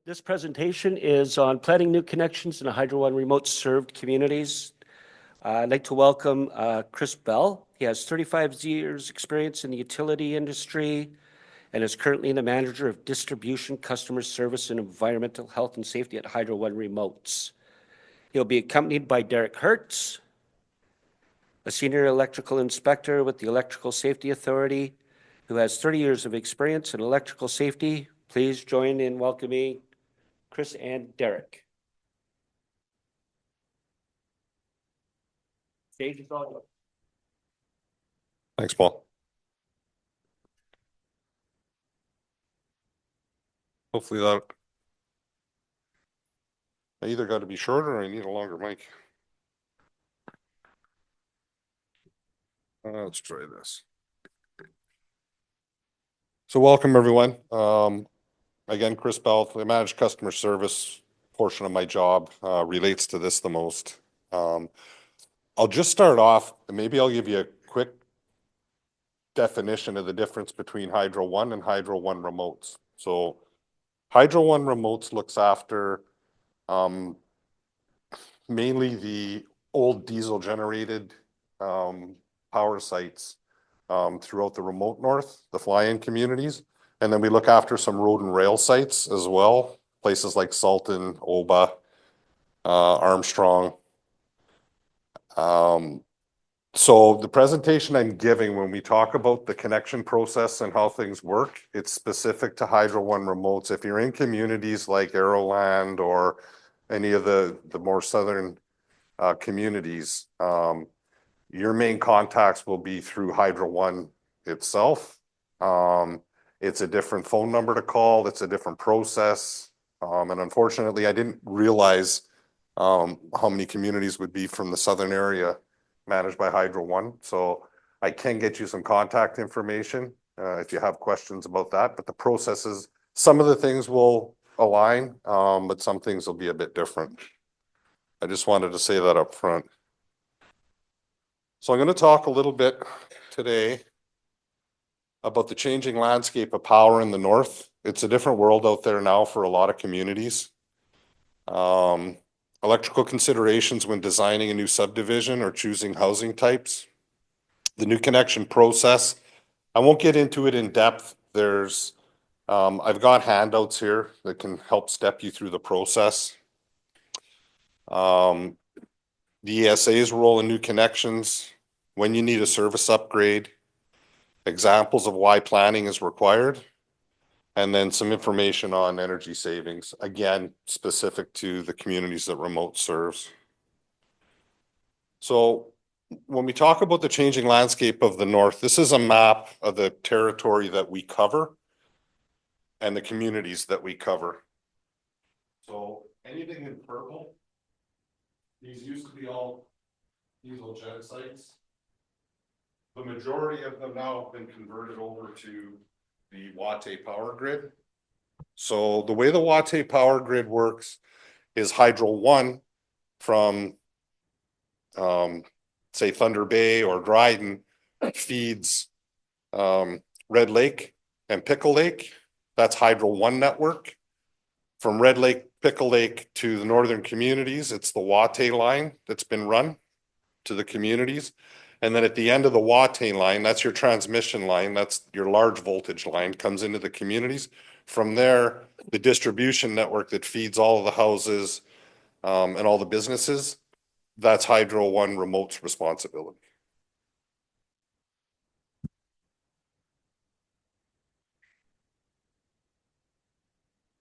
This presentation is on planning new connections in Hydro One remote served communities. I'd like to welcome Chris Bell. He has 35 years experience in the utility industry and is currently the manager of distribution, customer service, and environmental health and safety at Hydro One Remotes. He'll be accompanied by Derek Hertz, a senior electrical inspector with the Electrical Safety Authority, who has 30 years of experience in electrical safety. Please join in welcoming Chris and Derek. Stage is all yours. Thanks, Paul. Hopefully that I either got to be shorter or I need a longer mic. Let's try this. So welcome everyone. Again, Chris Bell, I manage customer service portion of my job, relates to this the most. I'll just start off, and maybe I'll give you a quick definition of the difference between Hydro One and Hydro One Remotes. So Hydro One Remotes looks after mainly the old diesel generated power sites throughout the remote north, the fly-in communities. And then we look after some road and rail sites as well, places like Salton, Oba, Armstrong. So the presentation I'm giving, when we talk about the connection process and how things work, it's specific to Hydro One Remotes. If you're in communities like Arrowland or any of the more southern communities, your main contacts will be through Hydro One itself. It's a different phone number to call. It's a different process. And unfortunately, I didn't realize how many communities would be from the southern area managed by Hydro One. So I can get you some contact information if you have questions about that. But the processes, some of the things will align, but some things will be a bit different. I just wanted to say that up front. So I'm going to talk a little bit today about the changing landscape of power in the north. It's a different world out there now for a lot of communities. Electrical considerations when designing a new subdivision or choosing housing types. The new connection process. I won't get into it in depth. I've got handouts here that can help step you through the process. The ESA's role in new connections, when you need a service upgrade, examples of why planning is required, and then some information on energy savings, again, specific to the communities that remote serves. So when we talk about the changing landscape of the north, this is a map of the territory that we cover and the communities that we cover. So anything in purple, these used to be all diesel gen sites. The majority of them now have been converted over to the Watay power grid. So the way the Watay power grid works is Hydro One from say Thunder Bay or Dryden feeds Red Lake and Pickle Lake. That's Hydro One network. From Red Lake, Pickle Lake to the northern communities, it's the Watay line that's been run to the communities. And then at the end of the Watay line, that's your transmission line, that's your large voltage line, comes into the communities. From there, the distribution network that feeds all of the houses and all the businesses, that's Hydro One Remote's responsibility.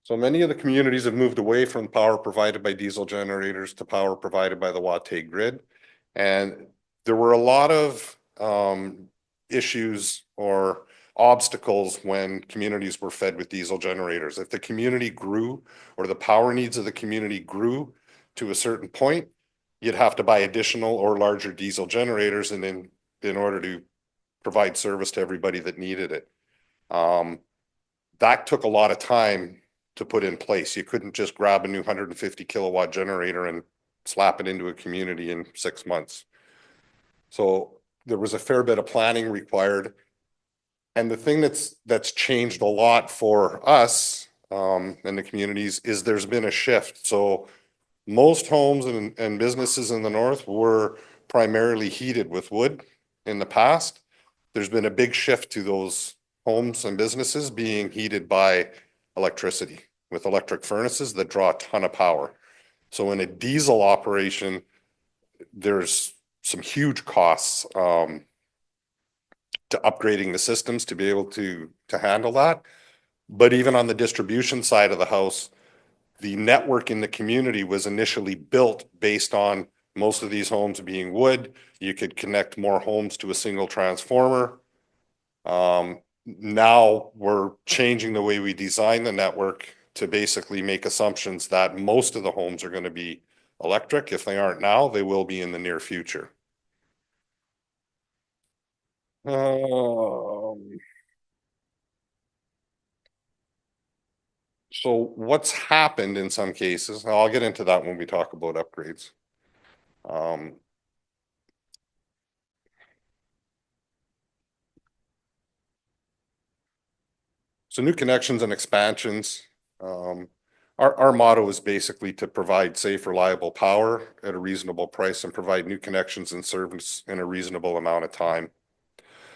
So many of the communities have moved away from power provided by diesel generators to power provided by the Watay grid. And there were a lot of issues or obstacles when communities were fed with diesel generators. If the community grew or the power needs of the community grew to a certain point, you'd have to buy additional or larger diesel generators and in order to provide service to everybody that needed it. That took a lot of time to put in place. You couldn't just grab a new 150 kilowatt generator and slap it into a community in 6 months. So there was a fair bit of planning required. And the thing that's changed a lot for us in the communities is there's been a shift. So most homes and businesses in the north were primarily heated with wood in the past. There's been a big shift to those homes and businesses being heated by electricity with electric furnaces that draw a ton of power. So in a diesel operation, there's some huge costs to upgrading the systems to be able to handle that. But even on the distribution side of the house, the network in the community was initially built based on most of these homes being wood. You could connect more homes to a single transformer. Now we're changing the way we design the network to basically make assumptions that most of the homes are going to be electric. If they aren't now, they will be in the near future. So what's happened in some cases, and I'll get into that when we talk about upgrades. So new connections and expansions. Our motto is basically to provide safe, reliable power at a reasonable price and provide new connections and service in a reasonable amount of time.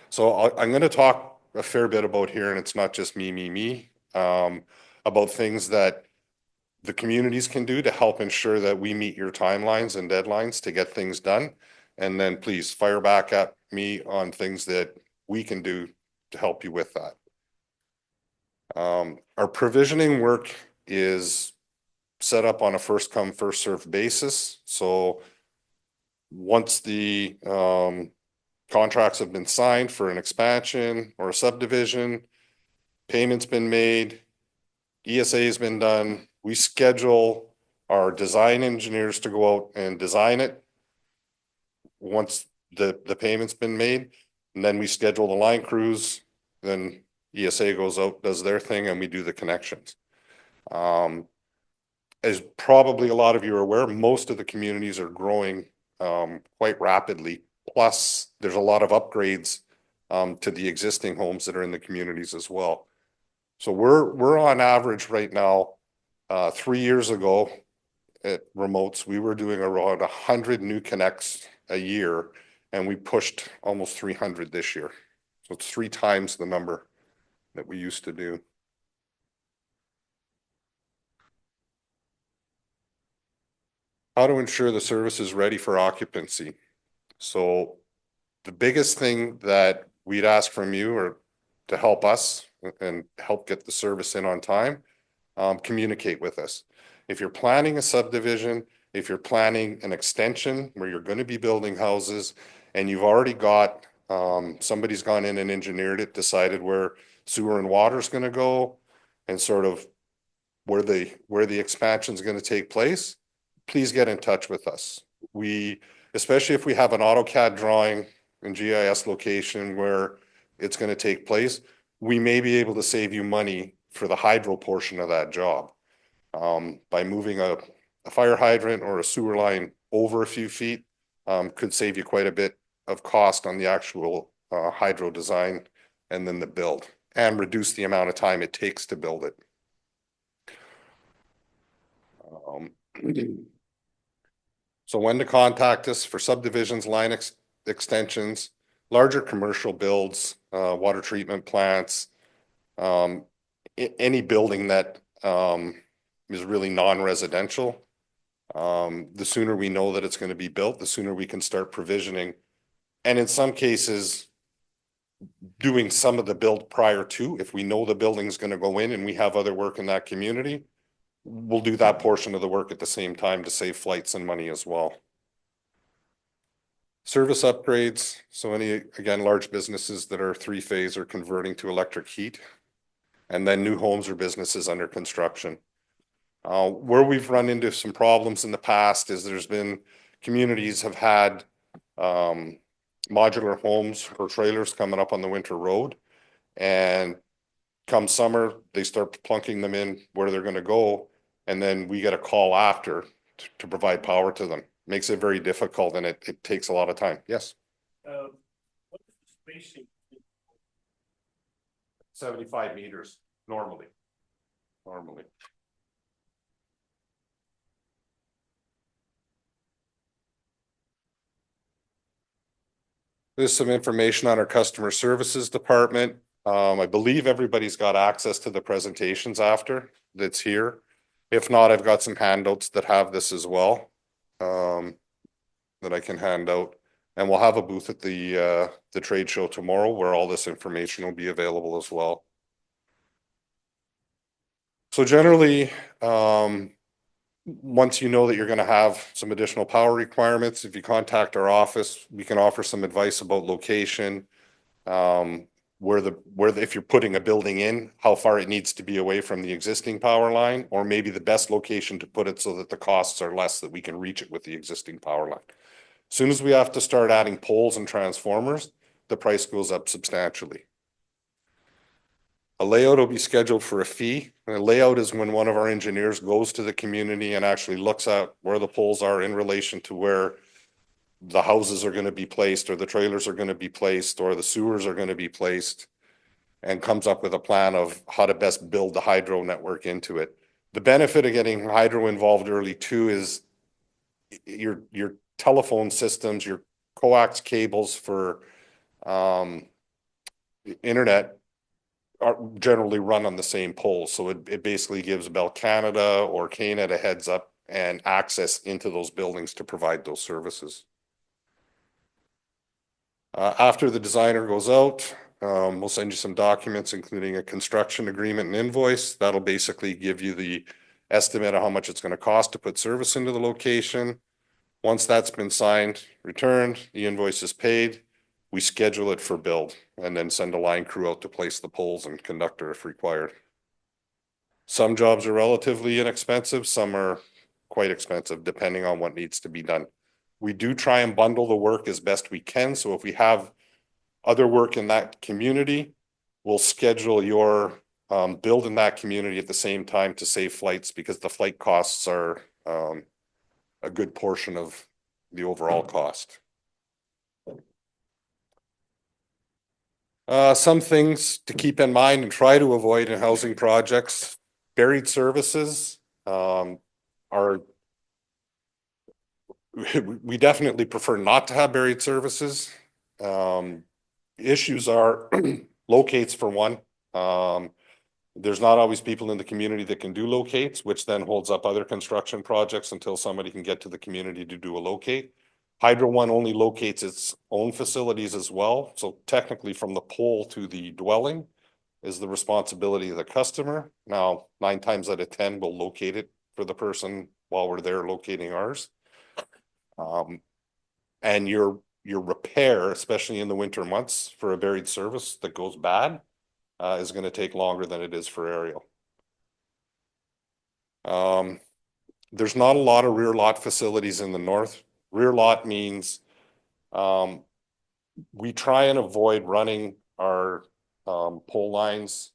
So I'm going to talk a fair bit about here, and it's not just me, about things that the communities can do to help ensure that we meet your timelines and deadlines to get things done. And then please fire back at me on things that we can do to help you with that. Our provisioning work is set up on a first come, first served basis. So once the contracts have been signed for an expansion or a subdivision, payment's been made, ESA has been done, we schedule our design engineers to go out and design it once the payment's been made. And then we schedule the line crews, then ESA goes out, does their thing, and we do the connections. As probably a lot of you are aware, most of the communities are growing quite rapidly. Plus, there's a lot of upgrades to the existing homes that are in the communities as well. So we're on average right now. 3 years ago at remotes, we were doing around 100 new connects a year, and we pushed almost 300 this year. So it's 3 times the number that we used to do. How to ensure the service is ready for occupancy. So the biggest thing that we'd ask from you or to help us and help get the service in on time, communicate with us. If you're planning a subdivision, if you're planning an extension where you're going to be building houses and you've already got, somebody's gone in and engineered it, decided where sewer and water is going to go and sort of where the expansion is going to take place, please get in touch with us. Especially if we have an AutoCAD drawing and GIS location where it's going to take place, we may be able to save you money for the hydro portion of that job. By moving a fire hydrant or a sewer line over a few feet, could save you quite a bit of cost on the actual hydro design and then the build, and reduce the amount of time it takes to build it. So when to contact us for subdivisions, line extensions, larger commercial builds, water treatment plants, any building that is really non-residential. The sooner we know that it's going to be built, the sooner we can start provisioning. And in some cases, doing some of the build prior to, if we know the building's going to go in and we have other work in that community, we'll do that portion of the work at the same time to save flights and money as well. Service upgrades. So any, again, large businesses that are 3-phase or converting to electric heat, and then new homes or businesses under construction. Where we've run into some problems in the past is there's been communities have had modular homes or trailers coming up on the winter road, and come summer, they start plunking them in where they're going to go, and then we get a call after to provide power to them. Makes it very difficult, and it takes a lot of time. Yes? What is the spacing? 75 meters normally. normally. There's some information on our customer services department. I believe everybody's got access to the presentations after that's here. If not, I've got some handouts that have this as well, that I can hand out. And we'll have a booth at the trade show tomorrow where all this information will be available as well. So generally, once you know that you're gonna have some additional power requirements, if you contact our office, we can offer some advice about location. If you're putting a building in, how far it needs to be away from the existing power line, or maybe the best location to put it so that the costs are less, that we can reach it with the existing power line. As soon as we have to start adding poles and transformers, the price goes up substantially. A layout will be scheduled for a fee. And a layout is when one of our engineers goes to the community and actually looks at where the poles are in relation to where the houses are going to be placed, or the trailers are going to be placed, or the sewers are going to be placed, and comes up with a plan of how to best build the hydro network into it. The benefit of getting hydro involved early too is your telephone systems, your coax cables for internet are generally run on the same pole. So it basically gives Bell Canada or KNET a heads up and access into those buildings to provide those services. After the designer goes out, we'll send you some documents, including a construction agreement and invoice. That'll basically give you the estimate of how much it's going to cost to put service into the location. Once that's been signed, returned, the invoice is paid, we schedule it for build and then send a line crew out to place the poles and conductor if required. Some jobs are relatively inexpensive, some are quite expensive, depending on what needs to be done. We do try and bundle the work as best we can. So if we have other work in that community, we'll schedule your build in that community at the same time to save flights, because the flight costs are a good portion of the overall cost. Some things to keep in mind and try to avoid in housing projects. Buried services are we definitely prefer not to have buried services. Issues are locates for one. There's not always people in the community that can do locates, which then holds up other construction projects until somebody can get to the community to do a locate. Hydro One only locates its own facilities as well. So technically from the pole to the dwelling is the responsibility of the customer. Now, 9 times out of 10, we'll locate it for the person while we're there locating ours. And your repair, especially in the winter months for a buried service that goes bad, is going to take longer than it is for aerial. There's not a lot of rear lot facilities in the north. Rear lot means we try and avoid running our pole lines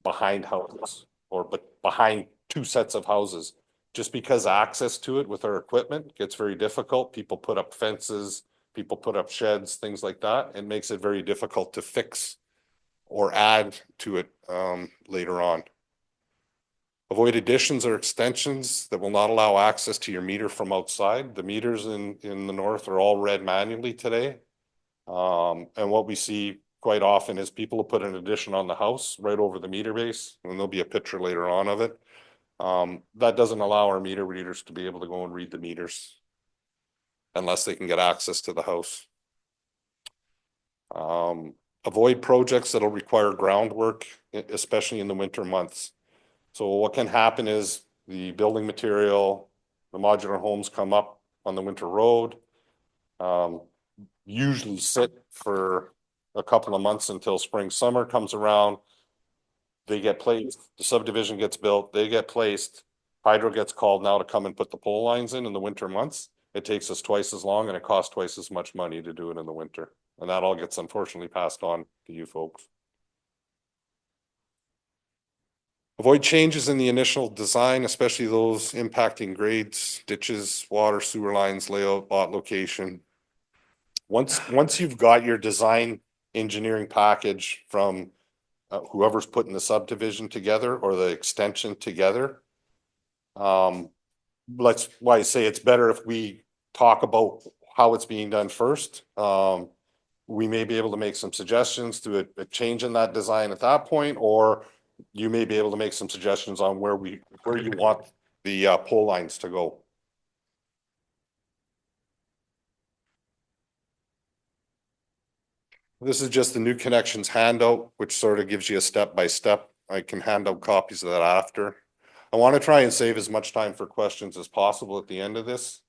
behind houses or behind 2 sets of houses, just because access to it with our equipment gets very difficult. People put up fences, people put up sheds, things like that. It makes it very difficult to fix or add to it later on. Avoid additions or extensions that will not allow access to your meter from outside. The meters in the north are all read manually today. And what we see quite often is people will put an addition on the house right over the meter base, and there'll be a picture later on of it. That doesn't allow our meter readers to be able to go and read the meters unless they can get access to the house. Avoid projects that'll require groundwork, especially in the winter months. So what can happen is the building material, the modular homes come up on the winter road, usually sit for a couple of months until spring, summer comes around. They get placed, the subdivision gets built, they get placed, hydro gets called now to come and put the pole lines in the winter months. It takes us twice as long and it costs twice as much money to do it in the winter. And that all gets unfortunately passed on to you folks. Avoid changes in the initial design, especially those impacting grades, ditches, water, sewer lines, layout, lot location. Once you've got your design engineering package from whoever's putting the subdivision together or the extension together. That's why I say it's better if we talk about how it's being done first. We may be able to make some suggestions to a change in that design at that point, or you may be able to make some suggestions on where you want the pole lines to go. This is just the new connections handout, which sort of gives you a step by step. I can hand out copies of that after. I want to try and save as much time for questions as possible at the end of this.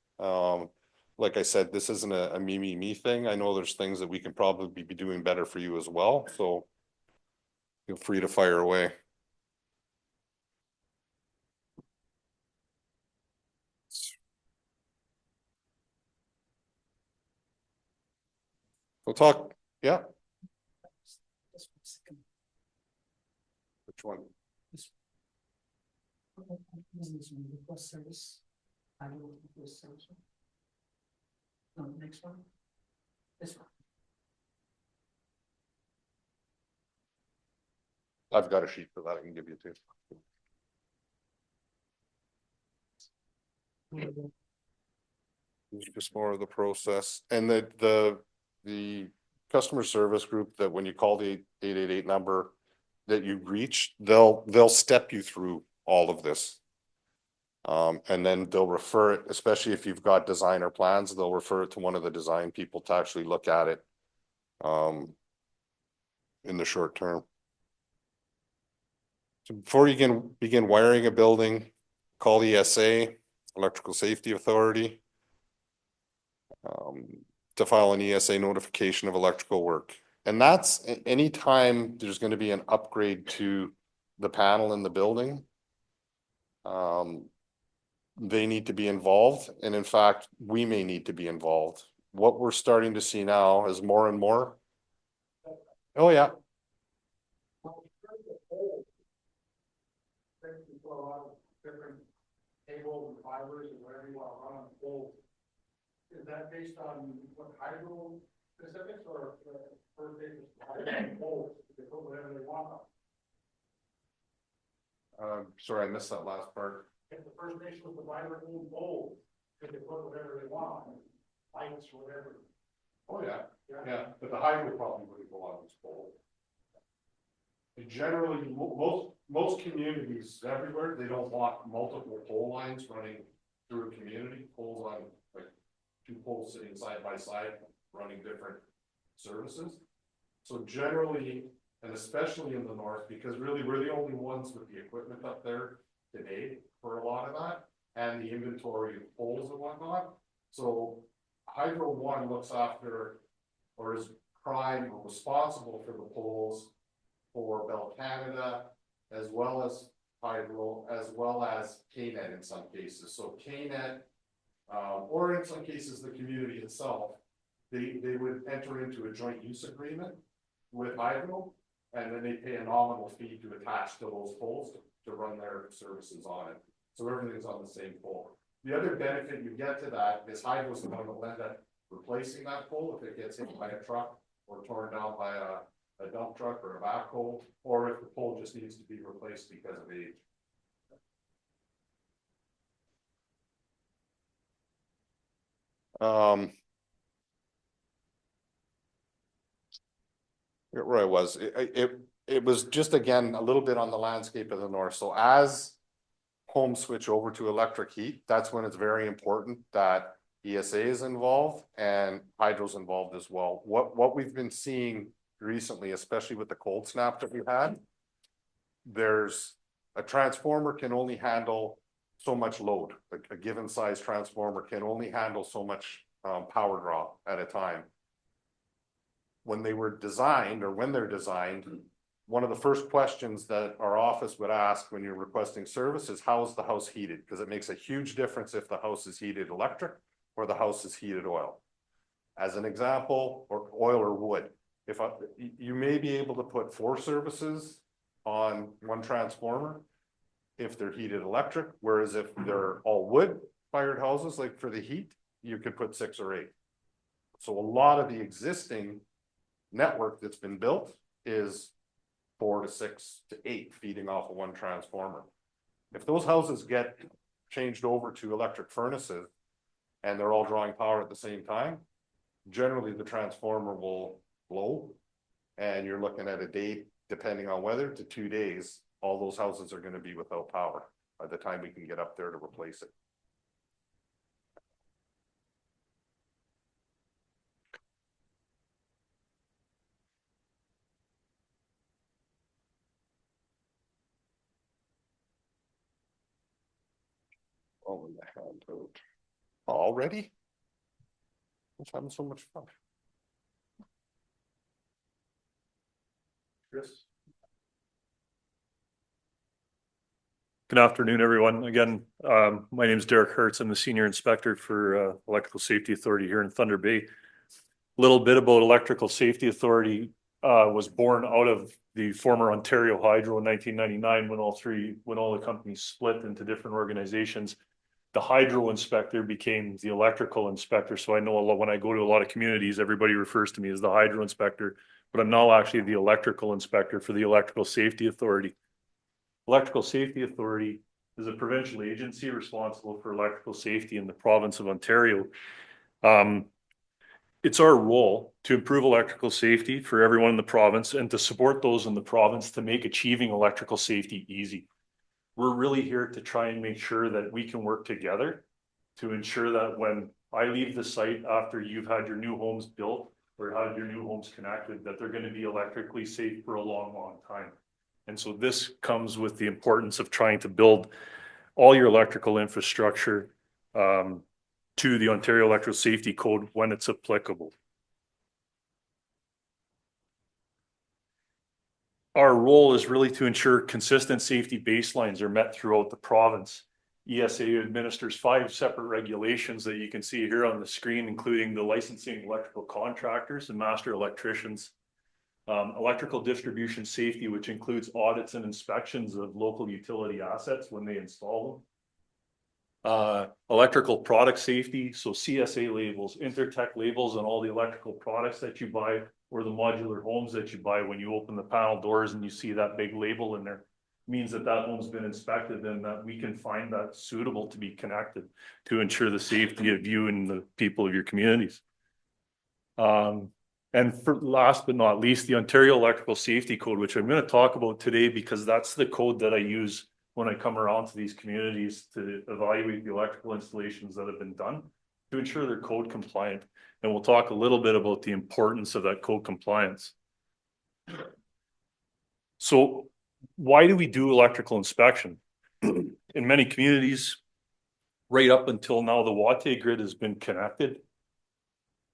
Like I said, this isn't a me thing. I know there's things that we can probably be doing better for you as well. So feel free to fire away. We'll talk. Yeah. Which one? Request service. I will request service. No, the next one. This one. I've got a sheet for that I can give you too. Just more of the process and the customer service group that when you call the 888 number that you reach, they'll step you through all of this. And then they'll refer it, especially if you've got designer plans, they'll refer it to one of the design people to actually look at it in the short term. So before you can begin wiring a building, call the ESA, Electrical Safety Authority, to file an ESA notification of electrical work. And that's anytime there's going to be an upgrade to the panel in the building. They need to be involved. And in fact, we may need to be involved. What we're starting to see now is more and more. Oh, yeah. Different cables and fibers and whatever you want to run on the pole. Is that based on what hydro specifics or first basic poles? They put whatever they want on. Sorry, I missed that last part. If the First Nation provider own poles, could they put whatever they want on, lights or whatever? Oh, yeah. But the hydro probably wouldn't go on this pole. Generally, most communities everywhere, they don't want multiple pole lines running through a community. Poles on like 2 poles sitting side by side, running different services. So generally, and especially in the north, because really we're the only ones with the equipment up there today for a lot of that, and the inventory of poles and whatnot. So Hydro One looks after, or is prime or responsible for the poles for Bell Canada, as well as Hydro, as well as KNET in some cases. So KNET, or in some cases the community itself, they would enter into a joint use agreement with Hydro, and then they pay a nominal fee to attach to those poles to run their services on it. So everything's on the same pole. The other benefit you get to that is Hydro's going to end up replacing that pole if it gets hit by a truck or torn down by a dump truck or a backhoe, or if the pole just needs to be replaced because of age. Where I was, it was just again a little bit on the landscape of the north. So as homes switch over to electric heat, that's when it's very important that ESA is involved and Hydro's involved as well. What we've been seeing recently, especially with the cold snap that we've had, there's a transformer can only handle so much load. A given size transformer can only handle so much power draw at a time. When they were designed, or when they're designed, one of the first questions that our office would ask when you're requesting service is, how is the house heated? Because it makes a huge difference if the house is heated electric or the house is heated oil. As an example, or oil or wood. If you may be able to put 4 services on one transformer if they're heated electric, whereas if they're all wood fired houses, like for the heat, you could put 6 or 8. So a lot of the existing network that's been built is 4 to 6 to 8 feeding off of one transformer. If those houses get changed over to electric furnaces and they're all drawing power at the same time, generally the transformer will blow, and you're looking at a day, depending on weather, to 2 days, all those houses are going to be without power by the time we can get up there to replace it. Oh, in the handout. Already? I'm having so much fun. Chris? Good afternoon, everyone. Again, my name is Derek Hertz. I'm the Senior Inspector for Electrical Safety Authority here in Thunder Bay. A little bit about Electrical Safety Authority was born out of the former Ontario Hydro in 1999 when all the companies split into different organizations. The hydro inspector became the electrical inspector. So I know a lot, when I go to a lot of communities, everybody refers to me as the hydro inspector, but I'm now actually the electrical inspector for the Electrical Safety Authority. Electrical Safety Authority is a provincial agency responsible for electrical safety in the province of Ontario. It's our role to improve electrical safety for everyone in the province and to support those in the province to make achieving electrical safety easy. We're really here to try and make sure that we can work together to ensure that when I leave the site after you've had your new homes built or had your new homes connected, that they're going to be electrically safe for a long, long time. And so this comes with the importance of trying to build all your electrical infrastructure to the Ontario Electrical Safety Code when it's applicable. Our role is really to ensure consistent safety baselines are met throughout the province. ESA administers 5 separate regulations that you can see here on the screen, including the licensing electrical contractors and master electricians. Electrical distribution safety, which includes audits and inspections of local utility assets when they install them. Electrical product safety, so CSA labels, Intertech labels on all the electrical products that you buy or the modular homes that you buy. When you open the panel doors and you see that big label in there, means that that home's been inspected and that we can find that suitable to be connected to ensure the safety of you and the people of your communities. And for last but not least, the Ontario Electrical Safety Code, which I'm going to talk about today because that's the code that I use when I come around to these communities to evaluate the electrical installations that have been done to ensure they're code compliant. And we'll talk a little bit about the importance of that code compliance. So why do we do electrical inspection? In many communities, right up until now, the Watay grid has been connected.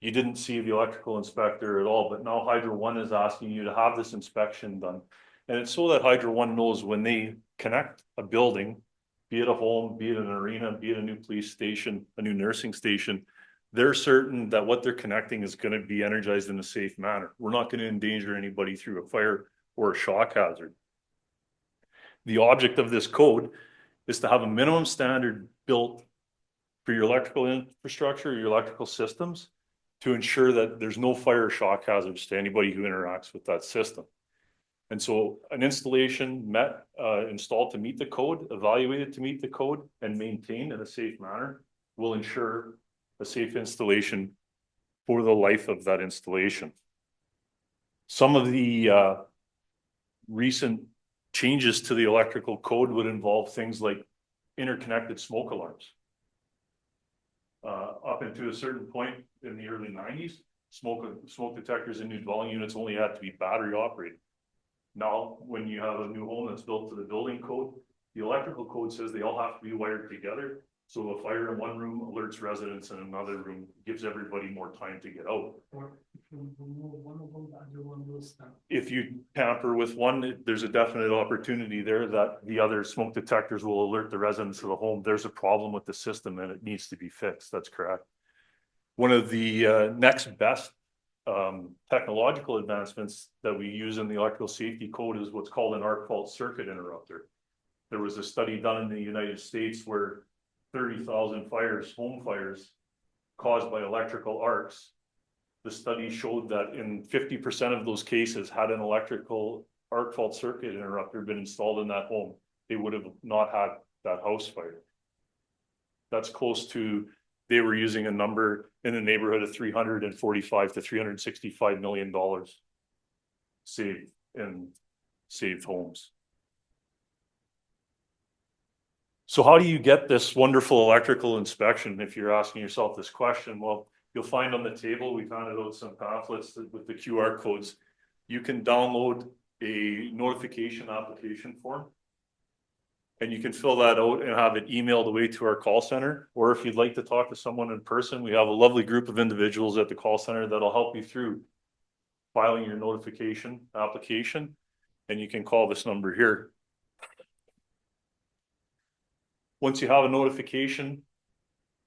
You didn't see the electrical inspector at all, but now Hydro One is asking you to have this inspection done. And it's so that Hydro One knows when they connect a building, be it a home, be it an arena, be it a new police station, a new nursing station, they're certain that what they're connecting is going to be energized in a safe manner. We're not going to endanger anybody through a fire or a shock hazard. The object of this code is to have a minimum standard built for your electrical infrastructure, your electrical systems, to ensure that there's no fire or shock hazards to anybody who interacts with that system. And so an installation installed to meet the code, evaluated to meet the code, and maintained in a safe manner will ensure a safe installation for the life of that installation. Some of the recent changes to the electrical code would involve things like interconnected smoke alarms. Up into a certain point in the early 90s, smoke detectors in new dwelling units only had to be battery operated. Now, when you have a new home that's built to the building code, the electrical code says they all have to be wired together. So a fire in one room alerts residents in another room, gives everybody more time to get out. Or if you remove one of them, the other one will stop. If you tamper with one, there's a definite opportunity there that the other smoke detectors will alert the residents of the home. There's a problem with the system and it needs to be fixed. That's correct. One of the next best technological advancements that we use in the electrical safety code is what's called an arc fault circuit interrupter. There was a study done in the United States where 30,000 fires, home fires, caused by electrical arcs. The study showed that in 50% of those cases, had an electrical arc fault circuit interrupter been installed in that home, they would have not had that house fire. That's close to, they were using a number in the neighborhood of $345 to $365 million saved in saved homes. So how do you get this wonderful electrical inspection? If you're asking yourself this question, well, you'll find on the table, we handed out some pamphlets with the QR codes. You can download a notification application form, and you can fill that out and have it emailed away to our call center. Or if you'd like to talk to someone in person, we have a lovely group of individuals at the call center that'll help you through filing your notification application, and you can call this number here. Once you have a notification,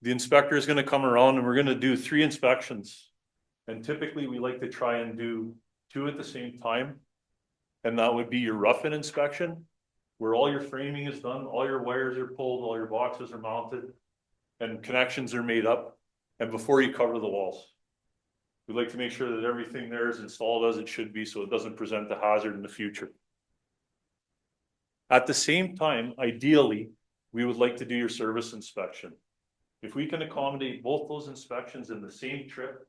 the inspector is going to come around and we're going to do 3 inspections. And typically we like to try and do 2 at the same time. And that would be your rough-in inspection, where all your framing is done, all your wires are pulled, all your boxes are mounted, and connections are made up, and before you cover the walls. We like to make sure that everything there is installed as it should be so it doesn't present a hazard in the future. At the same time, ideally, we would like to do your service inspection. If we can accommodate both those inspections in the same trip,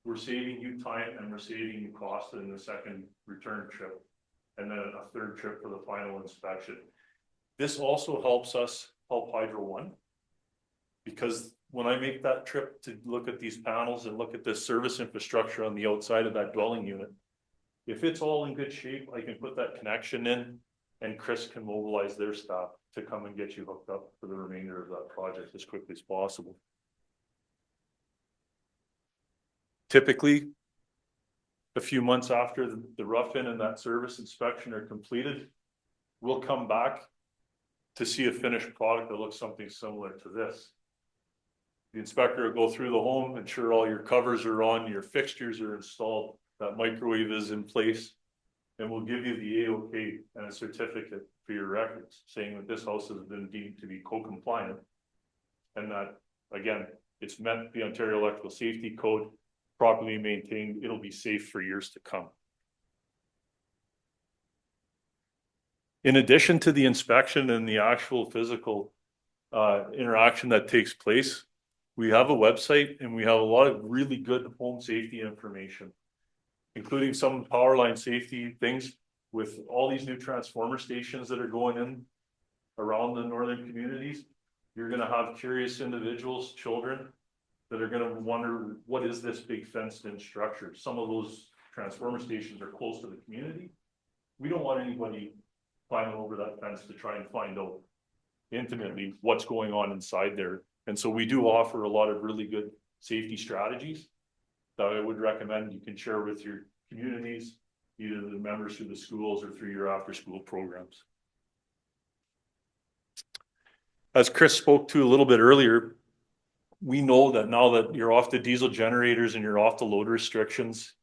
we're saving you time and we're saving you cost in the second return trip, and then a third trip for the final inspection. This also helps us help Hydro One, because when I make that trip to look at these panels and look at this service infrastructure on the outside of that dwelling unit, if it's all in good shape, I can put that connection in and Chris can mobilize their staff to come and get you hooked up for the remainder of that project as quickly as possible. Typically, a few months after the rough-in and that service inspection are completed, we'll come back to see a finished product that looks something similar to this. The inspector will go through the home, ensure all your covers are on, your fixtures are installed, that microwave is in place, and we'll give you the A-OK and a certificate for your records saying that this house has been deemed to be co-compliant, and that, again, it's met the Ontario Electrical Safety Code, properly maintained, it'll be safe for years to come. In addition to the inspection and the actual physical interaction that takes place, we have a website and we have a lot of really good home safety information, including some power line safety things with all these new transformer stations that are going in around the northern communities. You're going to have curious individuals, children, that are going to wonder, what is this big fenced in structure? Some of those transformer stations are close to the community. We don't want anybody climbing over that fence to try and find out intimately what's going on inside there. And so we do offer a lot of really good safety strategies that I would recommend you can share with your communities, either the members through the schools or through your after school programs. As Chris spoke to a little bit earlier, we know that now that you're off the diesel generators and you're off the load restrictions,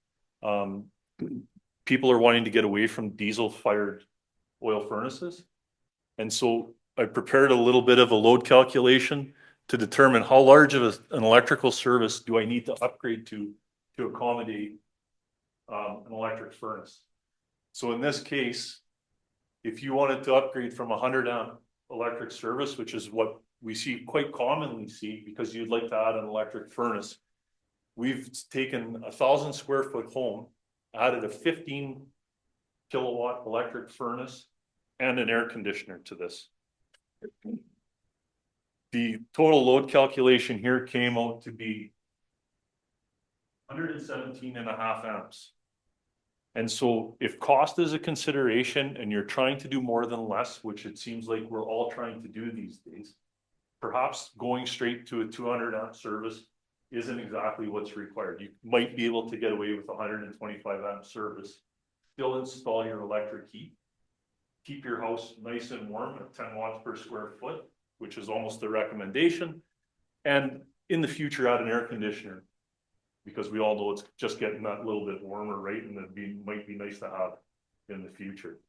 people are wanting to get away from diesel fired oil furnaces. And so I prepared a little bit of a load calculation to determine how large of an electrical service do I need to upgrade to accommodate an electric furnace. So in this case, if you wanted to upgrade from 100 amp electric service, which is what we quite commonly see because you'd like to add an electric furnace, we've taken 1,000 square foot home, added a 15 kilowatt electric furnace and an air conditioner to this. The total load calculation here came out to be 117.5 amps. And so if cost is a consideration and you're trying to do more than less, which it seems like we're all trying to do these days, perhaps going straight to a 200 amp service isn't exactly what's required. You might be able to get away with 125 amp service, still install your electric heat, keep your house nice and warm at 10 watts per square foot, which is almost the recommendation, and in the future add an air conditioner, because we all know it's just getting that little bit warmer, right? And it might be nice to have in the future.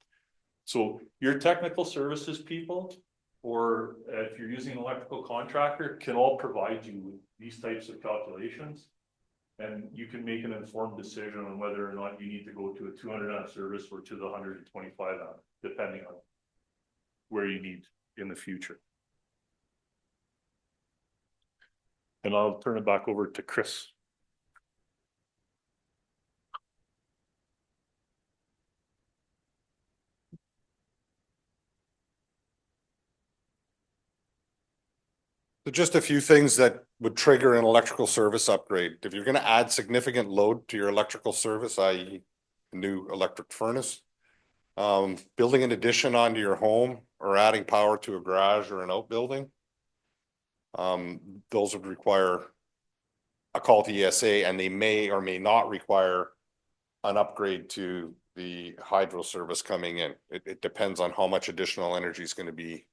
So your technical services people, or if you're using an electrical contractor, can all provide you with these types of calculations. And you can make an informed decision on whether or not you need to go to a 200 amp service or to the 125 amp, depending on where you need in the future. And I'll turn it back over to Chris. So just a few things that would trigger an electrical service upgrade. If you're gonna add significant load to your electrical service, i.e. a new electric furnace, building an addition onto your home or adding power to a garage or an outbuilding, those would require a call to ESA, and they may or may not require an upgrade to the hydro service coming in. It depends on how much additional energy is going to be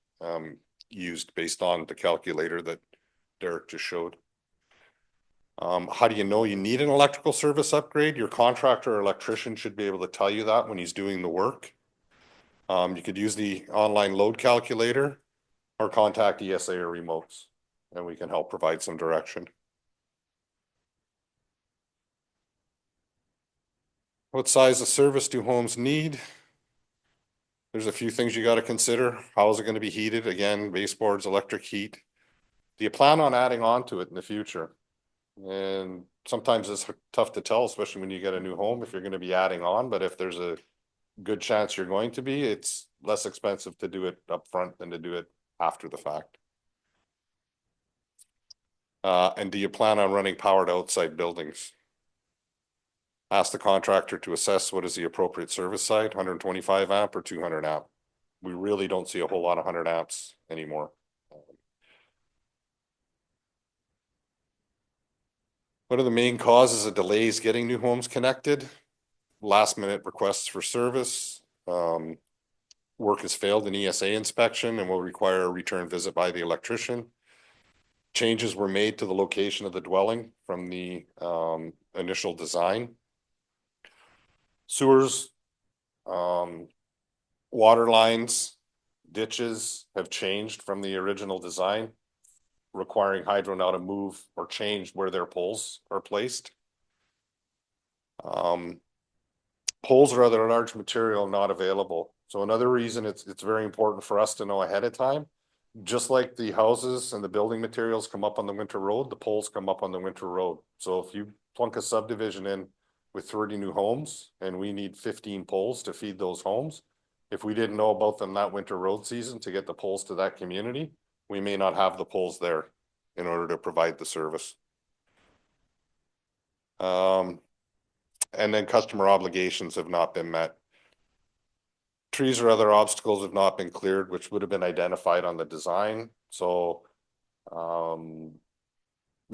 used based on the calculator that Derek just showed. How do you know you need an electrical service upgrade? Your contractor or electrician should be able to tell you that when he's doing the work. You could use the online load calculator or contact ESA or remotes, and we can help provide some direction. What size of service do homes need? There's a few things you got to consider. How is it going to be heated? Again, baseboards, electric heat. Do you plan on adding on to it in the future? And sometimes it's tough to tell, especially when you get a new home, if you're going to be adding on. But if there's a good chance you're going to be, it's less expensive to do it up front than to do it after the fact. And do you plan on running power to outside buildings? Ask the contractor to assess what is the appropriate service side, 125 amp or 200 amp. We really don't see a whole lot of 100 amps anymore. What are the main causes of delays getting new homes connected? Last minute requests for service. Work has failed an ESA inspection and will require a return visit by the electrician. Changes were made to the location of the dwelling from the initial design. Sewers, water lines, ditches have changed from the original design, requiring Hydro now to move or change where their poles are placed. Poles or other large material not available. So another reason it's very important for us to know ahead of time. Just like the houses and the building materials come up on the winter road, the poles come up on the winter road. So if you plunk a subdivision in with 30 new homes and we need 15 poles to feed those homes, if we didn't know about them that winter road season to get the poles to that community, we may not have the poles there in order to provide the service. And then customer obligations have not been met. Trees or other obstacles have not been cleared, which would have been identified on the design. So the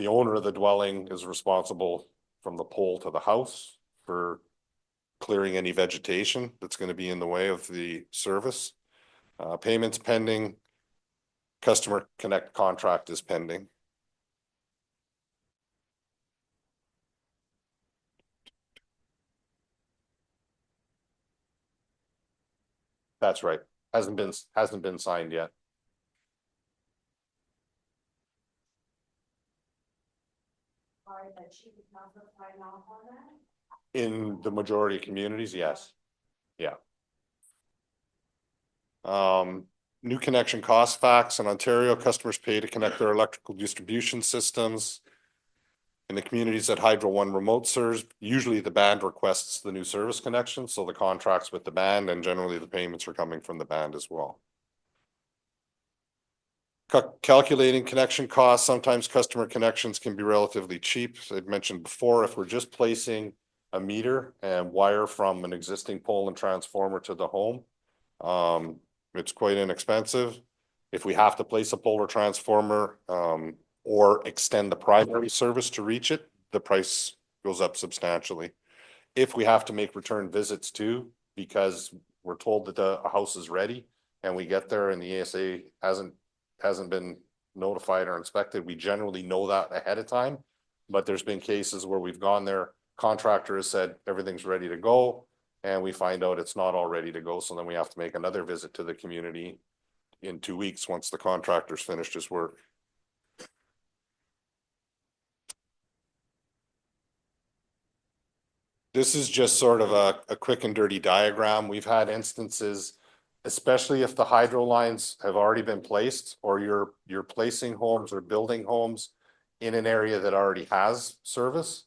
owner of the dwelling is responsible from the pole to the house for clearing any vegetation that's going to be in the way of the service. Payments pending. Customer Connect contract is pending. That's right. Hasn't been signed yet. That she would not sign off on that? In the majority of communities, yes. Yeah. New connection cost facts in Ontario, customers pay to connect their electrical distribution systems. In the communities that Hydro One remote serves, usually the band requests the new service connection, so the contracts with the band, and generally the payments are coming from the band as well. Calculating connection costs, sometimes customer connections can be relatively cheap. As I've mentioned before, if we're just placing a meter and wire from an existing pole and transformer to the home, it's quite inexpensive. If we have to place a pole or transformer or extend the primary service to reach it, the price goes up substantially. If we have to make return visits too, because we're told that the house is ready and we get there and the ESA hasn't been notified or inspected, we generally know that ahead of time. But there's been cases where we've gone there, contractor has said everything's ready to go, and we find out it's not all ready to go. So then we have to make another visit to the community in 2 weeks once the contractor's finished his work. This is just sort of a quick and dirty diagram. We've had instances, especially if the hydro lines have already been placed or you're placing homes or building homes in an area that already has service.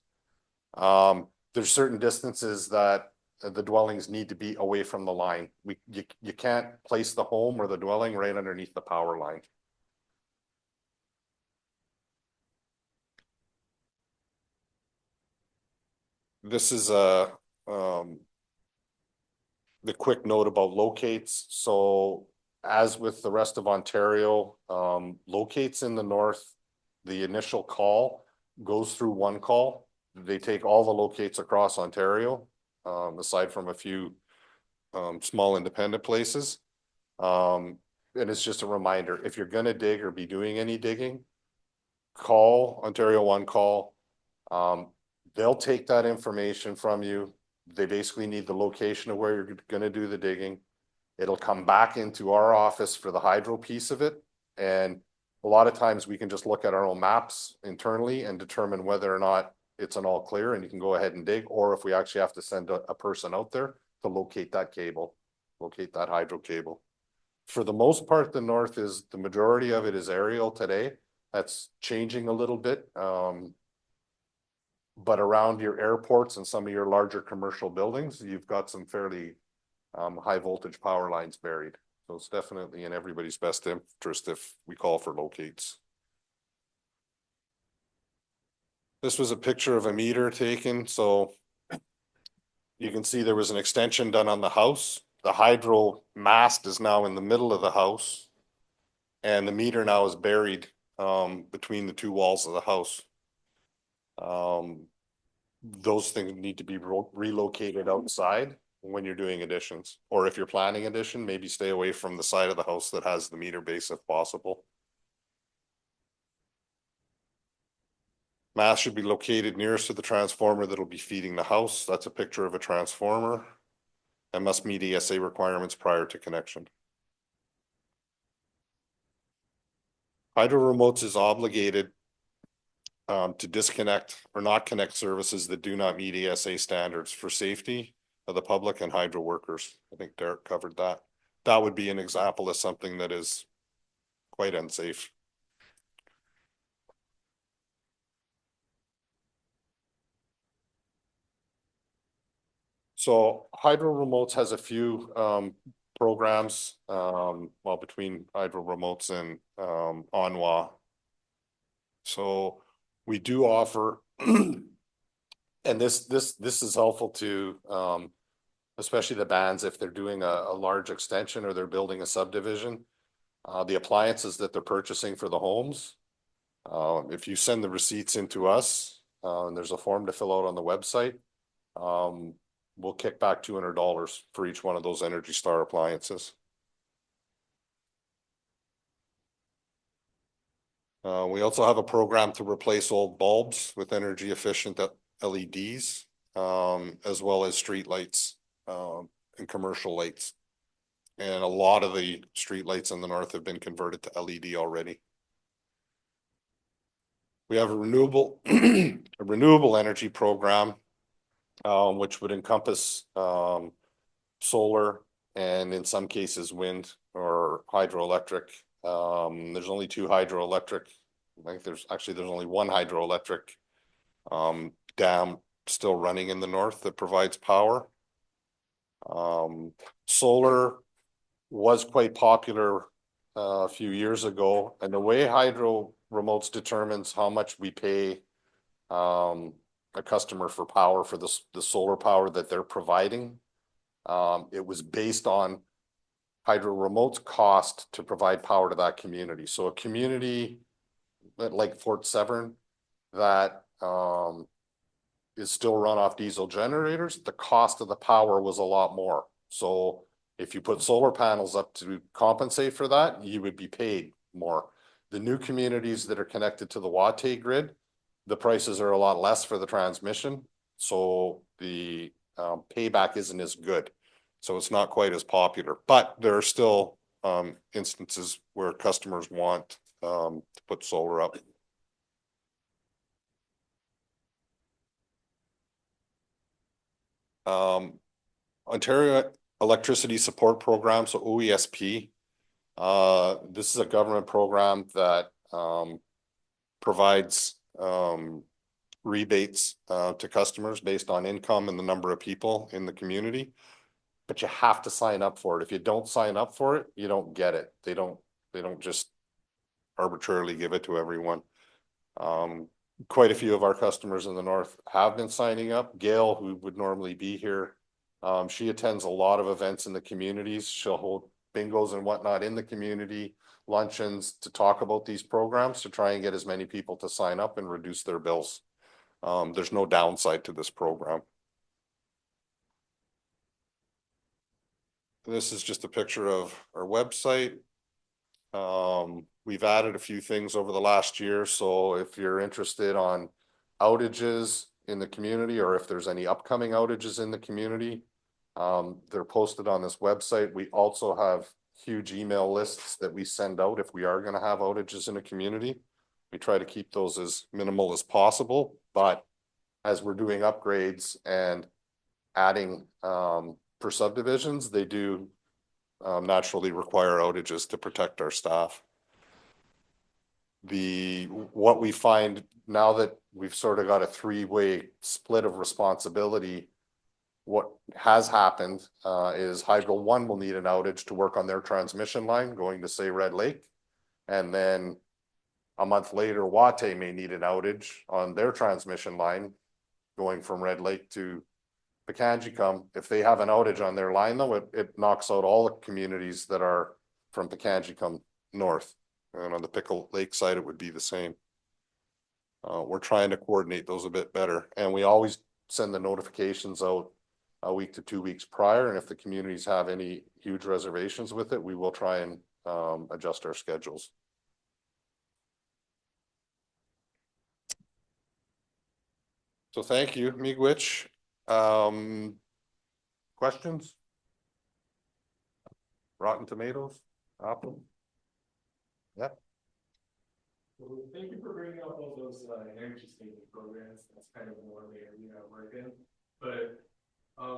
There's certain distances that the dwellings need to be away from the line. You can't place the home or the dwelling right underneath the power line. This is the quick note about locates. So as with the rest of Ontario, locates in the north, the initial call goes through one call. They take all the locates across Ontario, aside from a few small independent places. And it's just a reminder, if you're gonna dig or be doing any digging, call Ontario One Call. They'll take that information from you. They basically need the location of where you're gonna do the digging. It'll come back into our office for the hydro piece of it. And a lot of times we can just look at our own maps internally and determine whether or not it's an all clear and you can go ahead and dig, or if we actually have to send a person out there to locate that cable, locate that hydro cable. For the most part, the north is, the majority of it is aerial today. That's changing a little bit. But around your airports and some of your larger commercial buildings, you've got some fairly high voltage power lines buried. So it's definitely in everybody's best interest if we call for locates. This was a picture of a meter taken. So you can see there was an extension done on the house. The hydro mast is now in the middle of the house. And the meter now is buried between the two walls of the house. Those things need to be relocated outside when you're doing additions, or if you're planning addition, maybe stay away from the side of the house that has the meter base if possible. Mast should be located nearest to the transformer that'll be feeding the house. That's a picture of a transformer and must meet ESA requirements prior to connection. Hydro Remotes is obligated to disconnect or not connect services that do not meet ESA standards for safety of the public and hydro workers. I think Derek covered that. That would be an example of something that is quite unsafe. So Hydro Remotes has a few programs, well, between Hydro Remotes and Onwa. So we do offer, and this is helpful to especially the bands if they're doing a large extension or they're building a subdivision. The appliances that they're purchasing for the homes. If you send the receipts into us, and there's a form to fill out on the website, we'll kick back $200 for each one of those Energy Star appliances. We also have a program to replace old bulbs with energy efficient LEDs, as well as street lights and commercial lights. And a lot of the street lights in the north have been converted to LED already. We have a renewable energy program, which would encompass solar and in some cases wind or hydroelectric. There's only two hydroelectric. I think there's only one hydroelectric dam still running in the north that provides power. Solar was quite popular a few years ago, and the way Hydro Remotes determines how much we pay a customer for power for the solar power that they're providing, it was based on Hydro Remote's cost to provide power to that community. So a community like Fort Severn that is still run off diesel generators, the cost of the power was a lot more. So if you put solar panels up to compensate for that, you would be paid more. The new communities that are connected to the Watay grid, the prices are a lot less for the transmission. So the payback isn't as good. So it's not quite as popular, but there are still instances where customers want to put solar up. Ontario Electricity Support Program, so OESP. This is a government program that provides rebates to customers based on income and the number of people in the community. But you have to sign up for it. If you don't sign up for it, you don't get it. They don't just arbitrarily give it to everyone. Quite a few of our customers in the north have been signing up. Gail, who would normally be here, she attends a lot of events in the communities. She'll hold bingos and whatnot in the community, luncheons to talk about these programs to try and get as many people to sign up and reduce their bills. There's no downside to this program. This is just a picture of our website. We've added a few things over the last year, so if you're interested on outages in the community, or if there's any upcoming outages in the community, they're posted on this website. We also have huge email lists that we send out if we are going to have outages in a community. We try to keep those as minimal as possible, but as we're doing upgrades and adding for subdivisions, they do naturally require outages to protect our staff. What we find now that we've sort of got a three-way split of responsibility, what has happened is Hydro One will need an outage to work on their transmission line going to, say, Red Lake, and then a month later Wate may need an outage on their transmission line going from Red Lake to Pekangicum. If they have an outage on their line, though, it knocks out all the communities that are from Pekangicum north. And on the Pickle Lake side, it would be the same. We're trying to coordinate those a bit better. And we always send the notifications out a week to 2 weeks prior. And if the communities have any huge reservations with it, we will try and adjust our schedules. So thank you, Miigwech. Questions? Rotten tomatoes? Apple? Yeah. Well, thank you for bringing up all those energy saving programs. That's kind of more the area I work in. But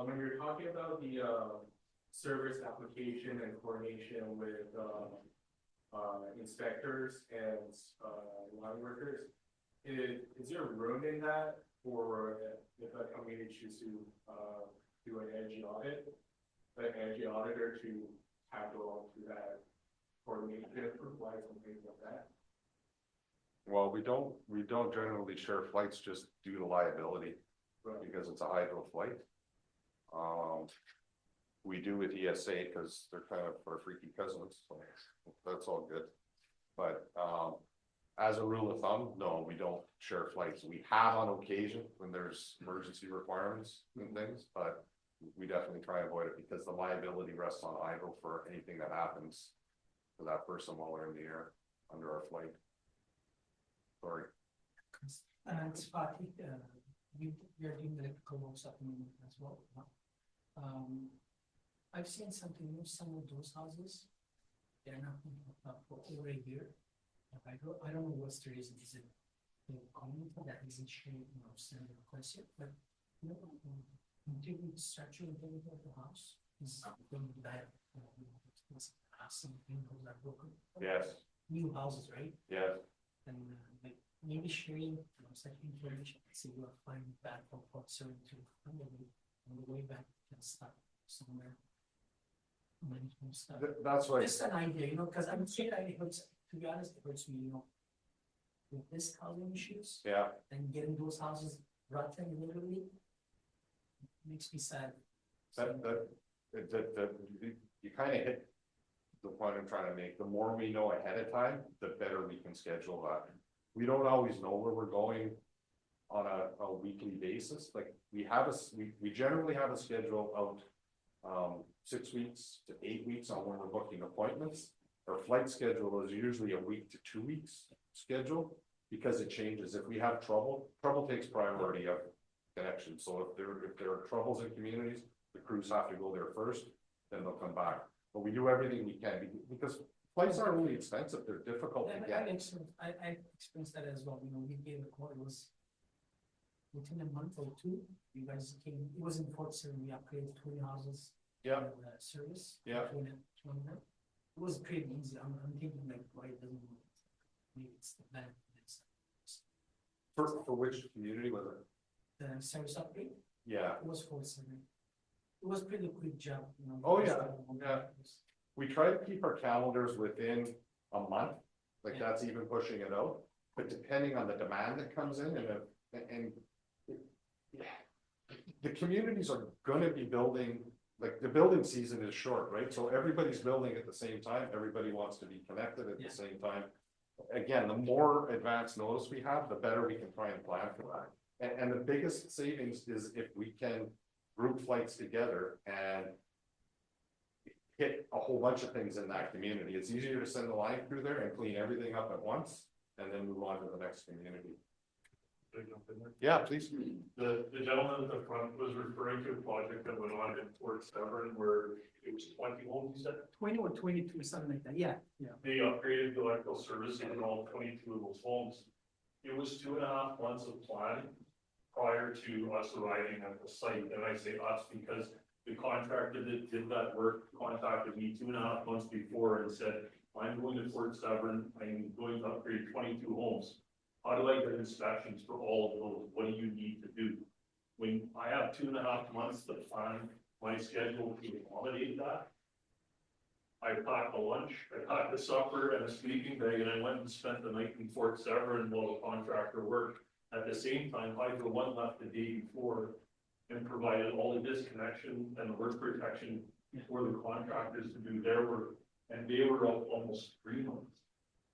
when you're talking about the service application and coordination with inspectors and line workers, is there room in that for if a company chooses to do an energy audit, an energy auditor to tackle through that coordination for flights and things like that? Well, we don't generally share flights just due to liability, because it's a hydro flight. We do with ESA because they're kind of our freaky cousins, so that's all good. But as a rule of thumb, no, we don't share flights. We have on occasion when there's emergency requirements and things, but we definitely try and avoid it because the liability rests on hydro for anything that happens to that person while they're in the air under our flight. Sorry. It's Fatih, you're doing electrical works up in as well. I've seen something new, some of those houses, they're not for over a year. I don't know what's the reason. Is it the community that isn't sharing, sending a request yet? But the structure of the house is going bad. Some windows are broken. Yes. New houses, right? Yes. And like maybe sharing such information. So you are finding bad for serving to family on the way back can start somewhere. Stuff. That's right. Just an idea, because I'm afraid it hurts. To be honest, it hurts me, with this housing issues. Yeah. And getting those houses rotten literally makes me sad. You kind of hit the point I'm trying to make. The more we know ahead of time, the better we can schedule that. We don't always know where we're going on a weekly basis. Like we generally have a schedule out 6 weeks to 8 weeks on when we're booking appointments. Our flight schedule is usually a week to 2 weeks schedule because it changes. If we have trouble takes priority of connection. So if there are troubles in communities, the crews have to go there first, then they'll come back. But we do everything we can because flights aren't really expensive. They're difficult to get. I experienced that as well. We gave a call. It was within a month or two, you guys came, it was in Fort Sill, we upgraded 20 houses. Yeah. Service. Yeah. 20 them. It was pretty easy. I'm thinking like, why it doesn't work? Maybe it's the bad. For which community was it? The service upgrade, Yeah, it was Fort Sill. It was pretty quick job, you know. Oh, yeah, yeah. we try to keep our calendars within a month, like Yeah. that's even pushing it out. But depending on the demand that comes in and the communities are gonna be building, like the building season is short, right? So everybody's building at the same time, everybody wants to be connected at Yeah. the same time. Again, the more advanced notice we have, the better we can try and plan for that. And the biggest savings is if we can group flights together and hit a whole bunch of things in that community. It's easier to send the line through there and clean everything up at once and then move on to the next community. Can I jump in there? Yeah, please. The gentleman at the front was referring to a project that went on in Fort Severn where it was 20 homes, he said. 20 or 22, something like that. Yeah, yeah. They upgraded the electrical service in all 22 of those homes. It was 2.5 months of planning prior to us arriving at the site. And I say us because the contractor that did that work contacted me 2.5 months before and said, I'm going to Fort Severn, I'm going to upgrade 22 homes. How do I get inspections for all of those? What do you need to do? When I have 2.5 months to plan my schedule to accommodate that, I packed a lunch, I packed a supper and a sleeping bag, and I went and spent the night in Fort Severn while the contractor worked. At the same time, Hydro One left the day before and provided all the disconnection and the work protection for the contractors to do their work. And they were out almost 3 months.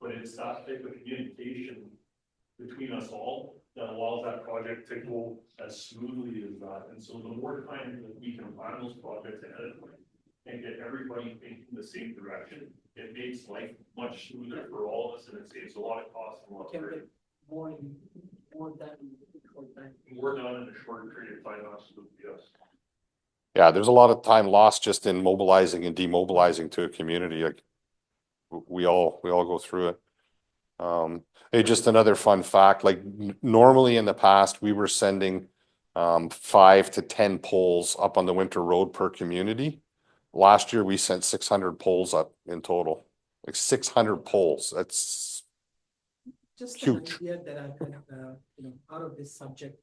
But it's that type of communication between us all that allows that project to go as smoothly as that. And so the more time that we can plan those projects ahead of time and get everybody thinking the same direction, it makes life much smoother for all of us and it saves a lot of costs and a lot of Can work. get more than short time. We're done in a shorter period of time, absolutely, yes. Yeah, there's a lot of time lost just in mobilizing and demobilizing to a community. Like we all go through it. Hey, just another fun fact, like normally in the past, we were sending 5 to 10 poles up on the winter road per community. Last year, we sent 600 poles up in total, like 600 poles. That's Just an huge. idea that I could, out of this subject.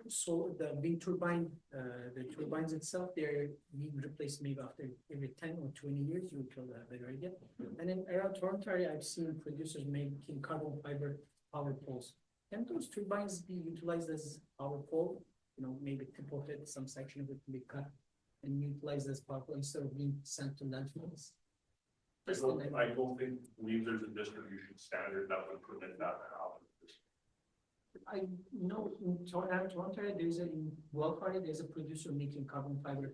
So the wind turbine, the turbines itself, they're being replaced maybe after every 10 or 20 years, you will have a better idea. And then around Toronto area, I've seen producers making carbon fiber power poles. Can those turbines be utilized as power pole? Maybe temporarily some section of it can be cut and utilized as power pole instead of being sent to landfills. I don't believe there's a distribution standard that would prevent that to happen. I know in Toronto, in Welfare, there's a producer making carbon fiber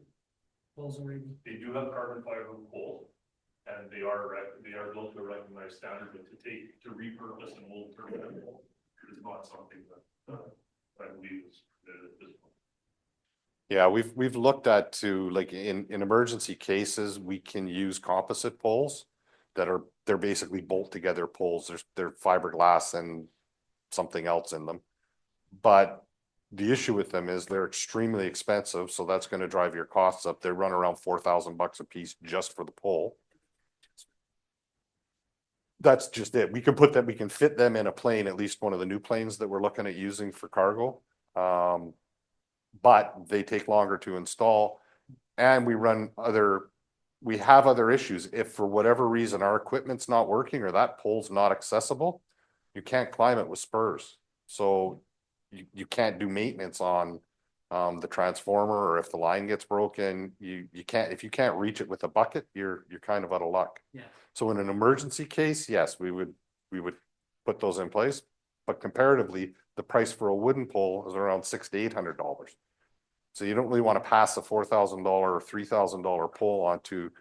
poles already. They do have carbon fiber poles, and they are built to a recognized standard, but to repurpose an old turbine pole is not something that I believe is permitted at this point. Yeah, we've looked at to like in emergency cases, we can use composite poles they're basically bolt together poles. They're fiberglass and something else in them. But the issue with them is they're extremely expensive, so that's going to drive your costs up. They run around $4,000 a piece just for the pole. That's just it. We can fit them in a plane, at least one of the new planes that we're looking at using for cargo. But they take longer to install, and we have other issues. If for whatever reason our equipment's not working or that pole's not accessible, you can't climb it with spurs. So you can't do maintenance on the transformer, or if the line gets broken, you can't, if you can't reach it with a bucket, you're kind of out of luck. Yeah. So in an emergency case, yes, we would put those in place, but comparatively, the price for a wooden pole is around $600 to $800. So you don't really want to pass a $4,000 or $3,000 pole onto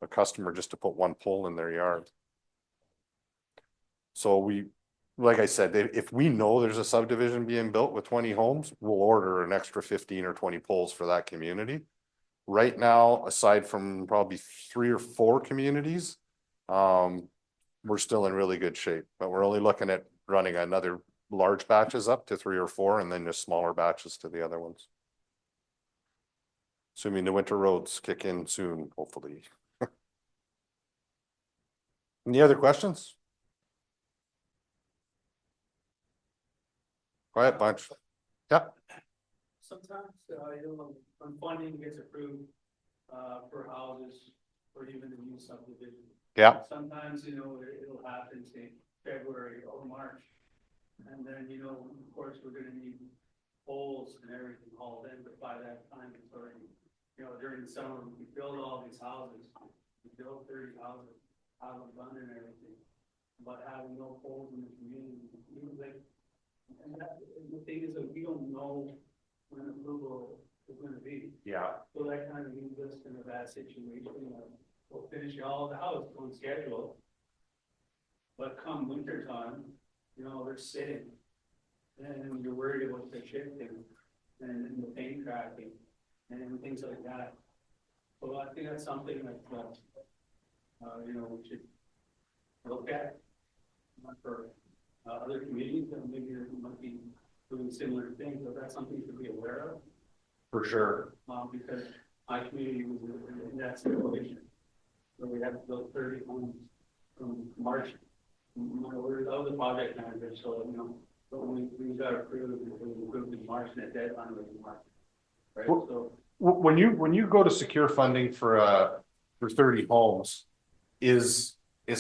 a customer just to put one pole in their yard. So like I said, if we know there's a subdivision being built with 20 homes, we'll order an extra 15 or 20 poles for that community. Right now, aside from probably 3 or 4 communities, we're still in really good shape, but we're only looking at running another large batches up to 3 or 4 and then just smaller batches to the other ones. Assuming the winter roads kick in soon, hopefully. Any other questions? Quiet bunch. Yeah, Sometimes, when funding gets approved, for houses, or even a new subdivision. yeah, Sometimes, it'll happen, say, February or March. And then, of course, we're gonna need poles and everything hauled in, but by that time, it's already, during the summer, we build all these houses. We build 30 houses, have them done and everything. But having no poles in the community, even like, and the thing is that we don't know when approval is gonna be. yeah. So that kind of leaves us in a bad situation. We'll finish all the house on schedule. But come winter time, they're sitting. And you're worried about the shifting and the paint cracking and things like that. So I think that's something that, we should look at. For other communities that maybe might be doing similar things, but that's something to be aware of. For sure. Because my community was in that situation. So we had to build 30 homes from March. I was a project manager, so, but when we got approved, it was approved in March, and the deadline was in March. Right, Well, so. When you go to secure funding for 30 homes, is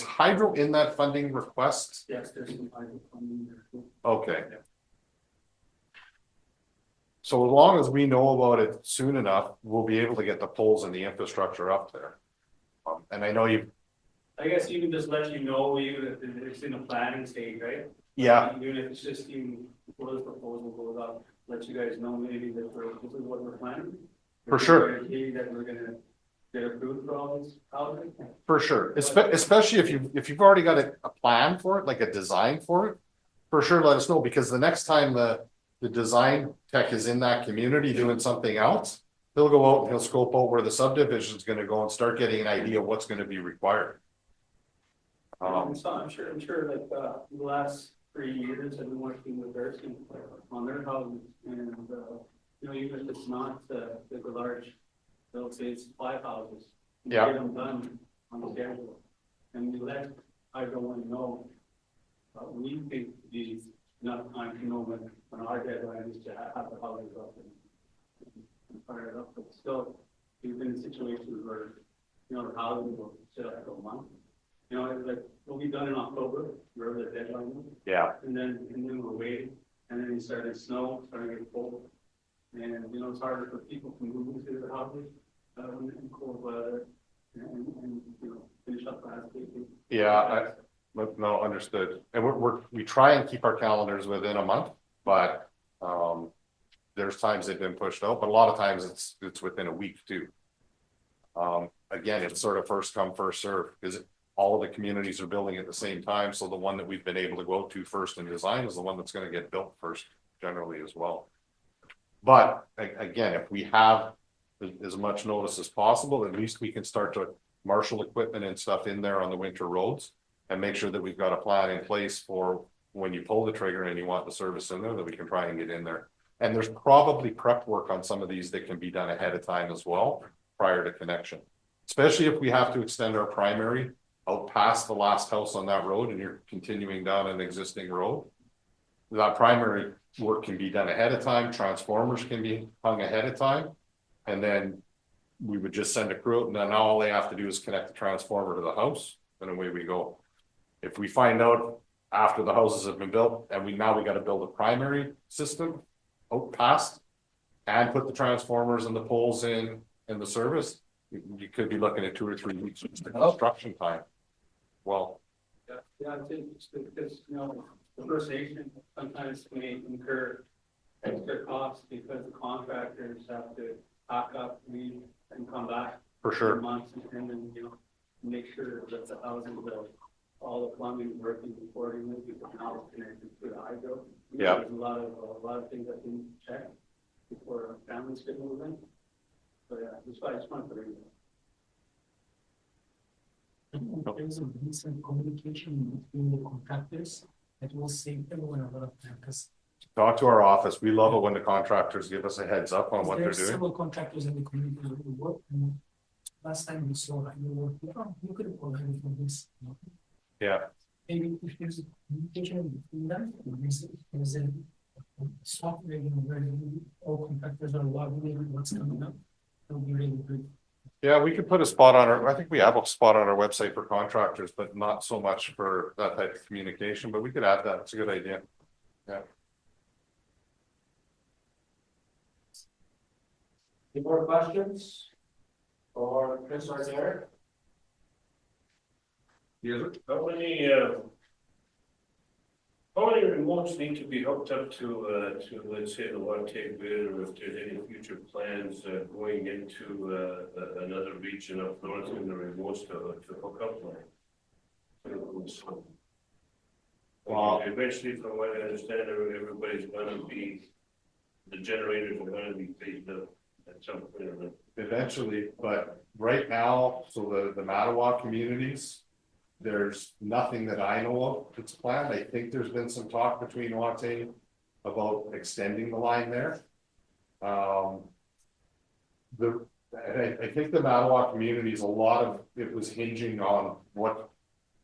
hydro in that funding request? Yes, there's some kind of funding there. Okay. So as long as we know about it soon enough, we'll be able to get the poles and the infrastructure up there. And I know I guess you can just let even if it's in a planning stage, right? yeah, Even if it's just before this proposal goes up, let you guys know maybe that this is what we're planning. For sure. That we're gonna get approved for all this housing. for sure. Especially if you've already got a plan for it, like a design for it, for sure, let us know, because the next time the design tech is in that community doing something else, he'll go out and he'll scope out where the subdivision is going to go and start getting an idea of what's going to be required. So I'm sure like the last 3 years I've been working with Darcy on their houses, and even if it's not the large, they'll say it's 5 houses. Yeah. Get them done on schedule, and we let I don't want to know. We think these enough time to know when our deadline is to have the houses up and fire it up, but still, we've been in situations where the houses will sit like a month. It's like we'll be done in October, wherever the deadline is. Yeah. And then we're waiting, and then it started to snow, started to get cold. And, it's harder for people to move into their houses, in cold weather, and finish up landscaping. Yeah, no, understood. And we try and keep our calendars within a month, but, there's times they've been pushed out, but a lot of times it's within a week too. Again, it's sort of first come, first serve, because all of the communities are building at the same time. So the one that we've been able to go to first in design is the one that's going to get built first generally as well. But again, if we have as much notice as possible, at least we can start to marshal equipment and stuff in there on the winter roads and make sure that we've got a plan in place for when you pull the trigger and you want the service in there, that we can try and get in there. And there's probably prep work on some of these that can be done ahead of time as well, prior to connection, especially if we have to extend our primary out past the last house on that road and you're continuing down an existing road. That primary work can be done ahead of time. Transformers can be hung ahead of time. And then we would just send a crew out, and then all they have to do is connect the transformer to the house, and away we go. If we find out after the houses have been built and we got to build a primary system out past and put the transformers and the poles in the service, you could be looking at 2 or 3 weeks of construction time. Well, Yeah, I think it's because, the First Nation sometimes may incur extra costs because the contractors have to pack up, leave, and come back. for sure. Months, and then, make sure that the housing built, all the plumbing is working accordingly, because now it's connected to the hydro. Yeah. There's a lot of things that can check before families can move in. So yeah, that's why I just wanted to read it. There's a recent communication between the contractors It will save everyone a lot of time, because Talk to our office. We love it when the contractors give us a heads up on what they're there's doing. several contractors in the community that will work, and last time we saw that, you work, oh, you could have already for this. You know? Yeah, Maybe if there's a communication between them, there's a software, you know, where all contractors are logging in what's coming up, it'll be really good. yeah, we could put a spot on our, I think we have a spot on our website for contractors, but not so much for that type of communication, but we could add that. It's a good idea. Any more questions? For Chris or Derek? How many remotes need to be hooked up to, let's say, the one take grid, or if there's any future plans, going into, another region up north in the remotes to hook up line? Well- Eventually, from what I understand, everybody's gonna be, the generators are gonna be phased up at some point or another. Eventually, but right now, so the Mattawa communities, there's nothing that I know of that's planned. I think there's been some talk between Watay about extending the line there. I think the Mattawa communities, a lot of it was hinging on what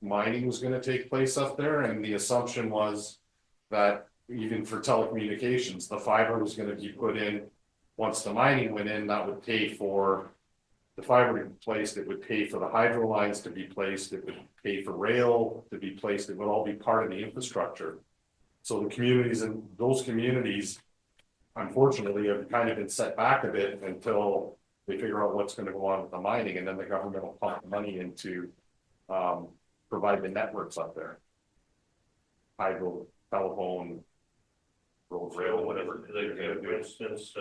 mining was gonna take place up there, and the assumption was that even for telecommunications, the fiber was gonna be put in. Once the mining went in, that would pay for the fiber to be placed, it would pay for the hydro lines to be placed, it would pay for rail to be placed, it would all be part of the infrastructure. So the communities and those communities, unfortunately, have kind of been set back a bit until they figure out what's gonna go on with the mining, and then the government will pump money into provide the networks up there. Hydro, telephone, road, rail, whatever. Like, for instance,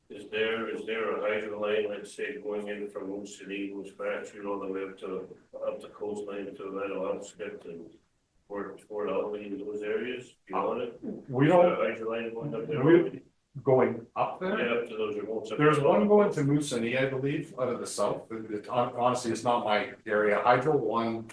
is there a hydro line, let's say, going in from Moose City, Moose Factory, all the way up the coastline to Meadow Outskirts and Fort Albany in those areas? Do you know it? We Is there don't, a hydro line going up there? we, going up there? Yeah, up to those remotes. up There's there. one going to Moosonee, I believe, out of the south. Honestly, it's not my area. Hydro One,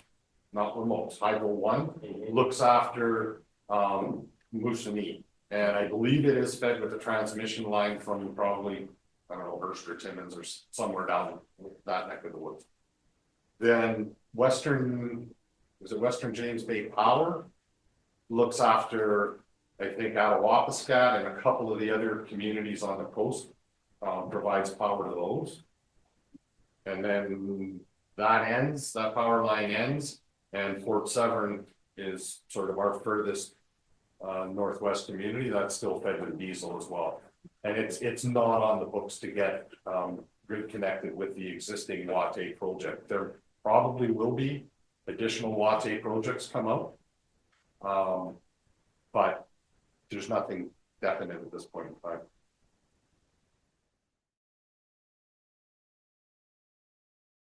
not remotes, Hydro One looks after Moosonee. And I believe it is fed with a transmission line from probably, I don't know, Hearst or Timmins or somewhere down that neck of the woods. Then Western James Bay Power looks after, I think, Attawapiskat and a couple of the other communities on the coast, provides power to those. And then that power line ends, and Fort Severn is sort of our furthest northwest community that's still fed with diesel as well. And it's not on the books to get grid connected with the existing Watay project. There probably will be additional Watay projects come out. But there's nothing definite at this point in time.